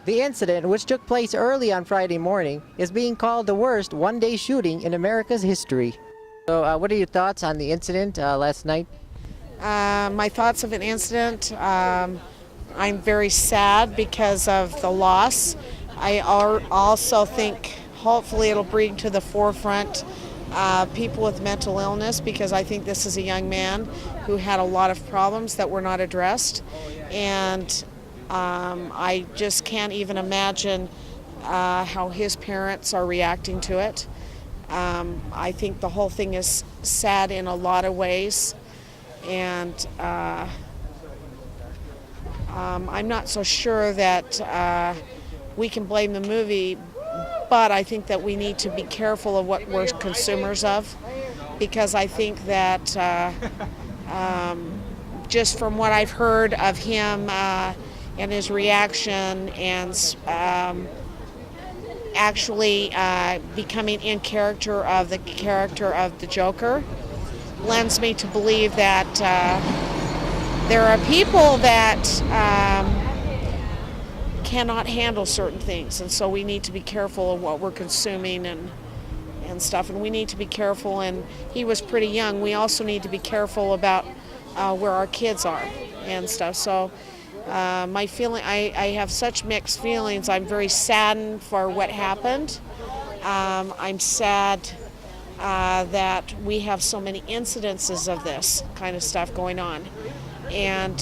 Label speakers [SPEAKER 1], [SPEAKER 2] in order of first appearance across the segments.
[SPEAKER 1] The incident, which took place early on Friday morning, is being called the worst one-day shooting in America's history. So what are your thoughts on the incident last night?
[SPEAKER 2] My thoughts of an incident, I'm very sad because of the loss. I also think hopefully it'll bring to the forefront people with mental illness, because I think this is a young man who had a lot of problems that were not addressed. And I just can't even imagine how his parents are reacting to it. I think the whole thing is sad in a lot of ways, and I'm not so sure that we can blame the movie, but I think that we need to be careful of what we're consumers of, because I think that just from what I've heard of him and his reaction and actually becoming in character of the Joker lends me to believe that there are people that cannot handle certain things, and so we need to be careful of what we're consuming and stuff, and we need to be careful. And he was pretty young. We also need to be careful about where our kids are and stuff. So my feeling, I have such mixed feelings. I'm very saddened for what happened. I'm sad that we have so many incidences of this kind of stuff going on. And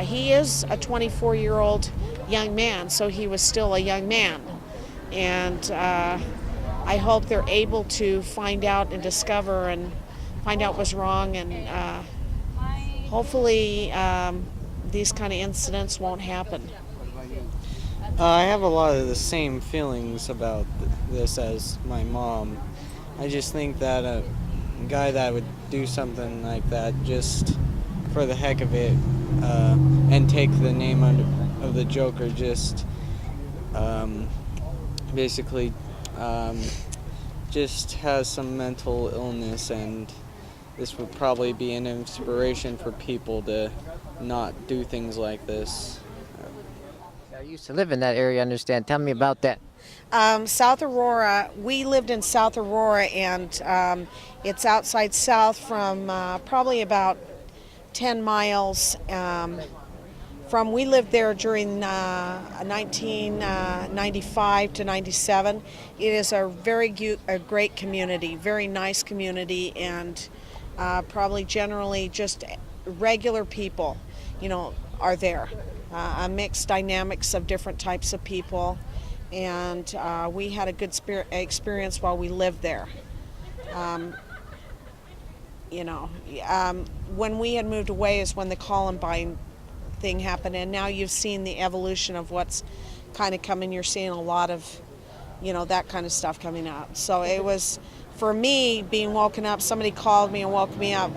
[SPEAKER 2] he is a 24-year-old young man, so he was still a young man. And I hope they're able to find out and discover and find out what's wrong, and hopefully these kind of incidents won't happen.
[SPEAKER 3] I have a lot of the same feelings about this as my mom. I just think that a guy that would do something like that just for the heck of it and take the name of the Joker just basically just has some mental illness, and this would probably be an inspiration for people to not do things like this.
[SPEAKER 1] I used to live in that area, I understand. Tell me about that.
[SPEAKER 2] South Aurora, we lived in South Aurora, and it's outside South from probably about 10 miles from, we lived there during 1995 to 97. It is a great community, very nice community, and probably generally just regular people, are there. A mixed dynamics of different types of people, and we had a good experience while we lived there. When we had moved away is when the Columbine thing happened, and now you've seen the evolution of what's kind of coming. You're seeing a lot of, that kind of stuff coming out. So it was, for me, being woken up, somebody called me and woke me up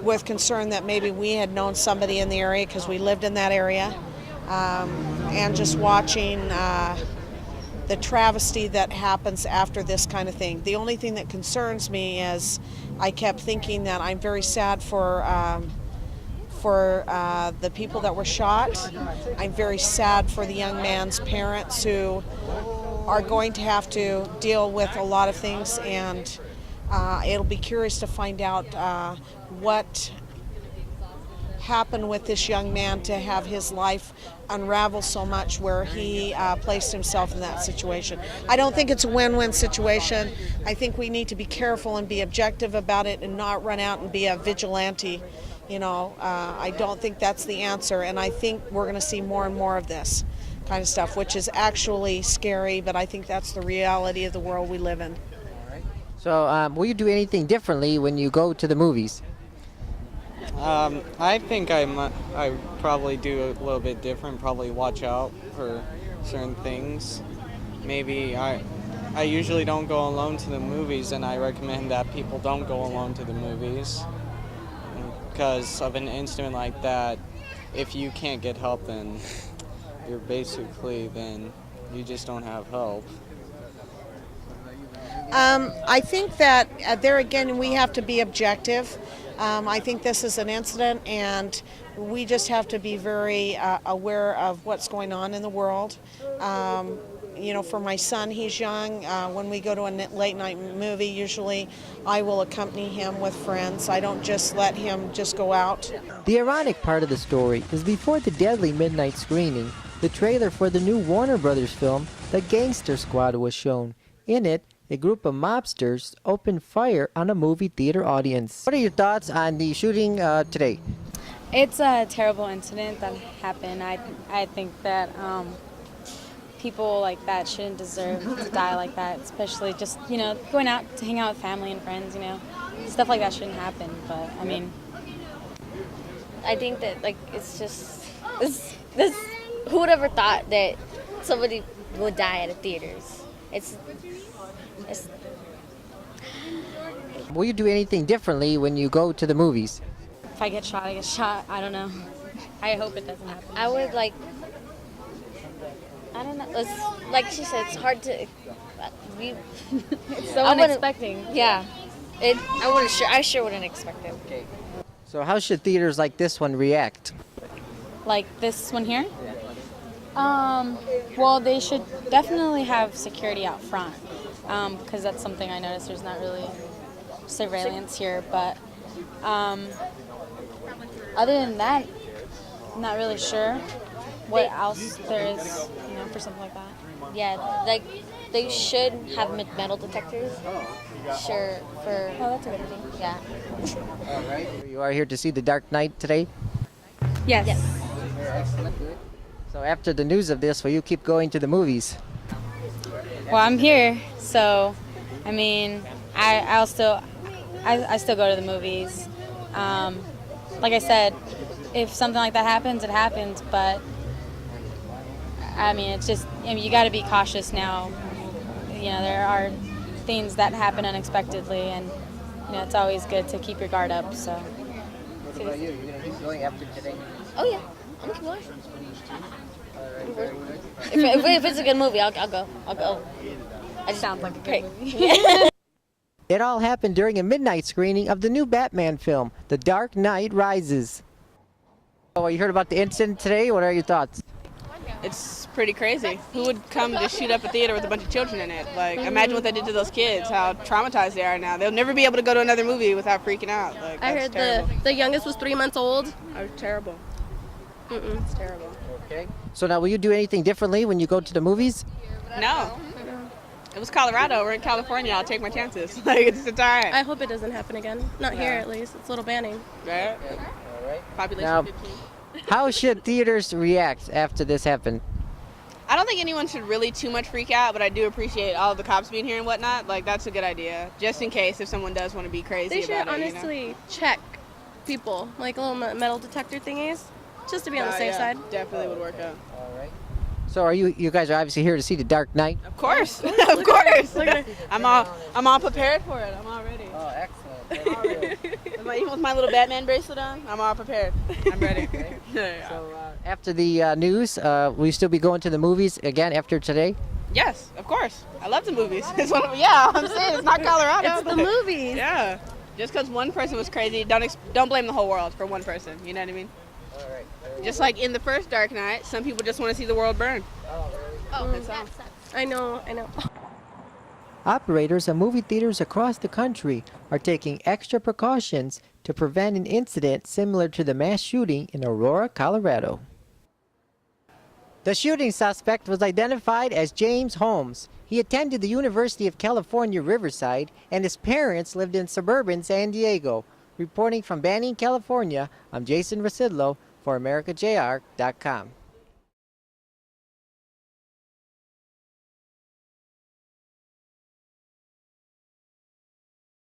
[SPEAKER 2] with concern that maybe we had known somebody in the area because we lived in that area, and just watching the travesty that happens after this kind of thing. The only thing that concerns me is I kept thinking that I'm very sad for the people that were shot. I'm very sad for the young man's parents who are going to have to deal with a lot of things, and it'll be curious to find out what happened with this young man to have his life unravel so much where he placed himself in that situation. I don't think it's a win-win situation. I think we need to be careful and be objective about it and not run out and be a vigilante. I don't think that's the answer, and I think we're going to see more and more of this kind of stuff, which is actually scary, but I think that's the reality of the world we live in.
[SPEAKER 1] So will you do anything differently when you go to the movies?
[SPEAKER 3] I think I probably do a little bit different, probably watch out for certain things. Maybe I usually don't go alone to the movies, and I recommend that people don't go alone to the movies. Because of an incident like that, if you can't get help, then you just don't have help.
[SPEAKER 2] I think that there again we have to be objective. I think this is an incident, and we just have to be very aware of what's going on in the world. You know, for my son, he's young. When we go to a late night movie, usually I will accompany him with friends. I don't just let him just go out.
[SPEAKER 1] The ironic part of the story is before the deadly midnight screening, the trailer for the new Warner Brothers film, The Gangster Squad, was shown. In it, a group of mobsters opened fire on a movie theater audience. What are your thoughts on the shooting today?
[SPEAKER 4] It's a terrible incident that happened. I think that people like that shouldn't deserve to die like that, especially just, you know, going out to hang out with family and friends, you know. Stuff like that shouldn't happen, but I mean,
[SPEAKER 5] I think that, like, it's just this who would ever thought that somebody would die at a theaters? It's
[SPEAKER 1] Will you do anything differently when you go to the movies?
[SPEAKER 4] if I get shot, I get shot. I don't know. I hope it doesn't happen.
[SPEAKER 5] I would like, I don't know. It's, like she said, it's hard to.
[SPEAKER 4] It's so
[SPEAKER 5] I wouldn't-
[SPEAKER 4] unexpected.
[SPEAKER 5] Yeah, I sure wouldn't expect it.
[SPEAKER 1] So how should theaters like this one react?
[SPEAKER 4] Like this one here? Well, they should definitely have security out front, because that's something I noticed. There's not really surveillance here, but other than that, I'm not really sure what else there is, you know, for something like that.
[SPEAKER 5] Yeah, like they should have metal detectors. Sure, for
[SPEAKER 4] Oh, that's a good thing.
[SPEAKER 5] yeah.
[SPEAKER 1] All right. You are here to see The Dark Knight today?
[SPEAKER 4] Yes.
[SPEAKER 1] So after the news of this, will you keep going to the movies?
[SPEAKER 4] Well, I'm here, so I mean, I still go to the movies. Like I said, if something like that happens, it happens. But I mean, it's just, I mean, you got to be cautious now. You know, there are things that happen unexpectedly, and you know, it's always good to keep your guard up. So.
[SPEAKER 1] What about you? You're gonna keep going after today?
[SPEAKER 5] Oh yeah, I'm gonna watch. If it's a good movie, I'll go. It sounds like a great movie.
[SPEAKER 1] It all happened during a midnight screening of the new Batman film, The Dark Knight Rises. Oh, you heard about the incident today? What are your thoughts?
[SPEAKER 6] It's pretty crazy. Who would come to shoot up a theater with a bunch of children in it? Like, imagine what that did to those kids, how traumatized they are now. They'll never be able to go to another movie without freaking out. Like,
[SPEAKER 7] I
[SPEAKER 6] that's
[SPEAKER 7] heard
[SPEAKER 6] terrible.
[SPEAKER 7] the youngest was 3 months old.
[SPEAKER 6] Oh, terrible. It's terrible.
[SPEAKER 1] Okay. So now, will you do anything differently when you go to the movies?
[SPEAKER 6] No. It was Colorado. We're in California. I'll take my chances. Like, it's all right.
[SPEAKER 7] I hope it doesn't happen again. Not here, at least. It's a little Banning.
[SPEAKER 6] Right?
[SPEAKER 1] All right.
[SPEAKER 6] Population
[SPEAKER 1] Now,
[SPEAKER 6] 15.
[SPEAKER 1] how should theaters react after this happened?
[SPEAKER 6] I don't think anyone should really too much freak out, but I do appreciate all of the cops being here and whatnot. Like, that's a good idea, just in case if someone does want to be crazy
[SPEAKER 7] They should
[SPEAKER 6] about it.
[SPEAKER 7] honestly check people, like little metal detector thingies, just to be on the safe side.
[SPEAKER 6] Definitely would work out.
[SPEAKER 1] All right. So you guys are obviously here to see The Dark Knight?
[SPEAKER 6] Of course, of course.
[SPEAKER 7] Look at her.
[SPEAKER 6] I'm all prepared for it. I'm all ready.
[SPEAKER 1] Oh, excellent.
[SPEAKER 6] Even with my little Batman bracelet on, I'm all prepared. I'm ready.
[SPEAKER 1] So after the news, will you still be going to the movies again after today?
[SPEAKER 6] Yes, of course. I love the movies. It's one of, yeah, I'm saying it's not Colorado.
[SPEAKER 7] It's the movies.
[SPEAKER 6] Yeah. Just because one person was crazy, don't blame the whole world for one person. You know what I mean?
[SPEAKER 1] All right.
[SPEAKER 6] Just like in the first Dark Knight, some people just want to see the world burn.
[SPEAKER 5] Oh,
[SPEAKER 6] That's all.
[SPEAKER 7] I know.
[SPEAKER 1] Operators of movie theaters across the country are taking extra precautions to prevent an incident similar to the mass shooting in Aurora, Colorado. The shooting suspect was identified as James Holmes. He attended the University of California, Riverside, and his parents lived in suburban San Diego. Reporting from Banning, California, I'm Jason Rzucidlo for AmericaJR.com.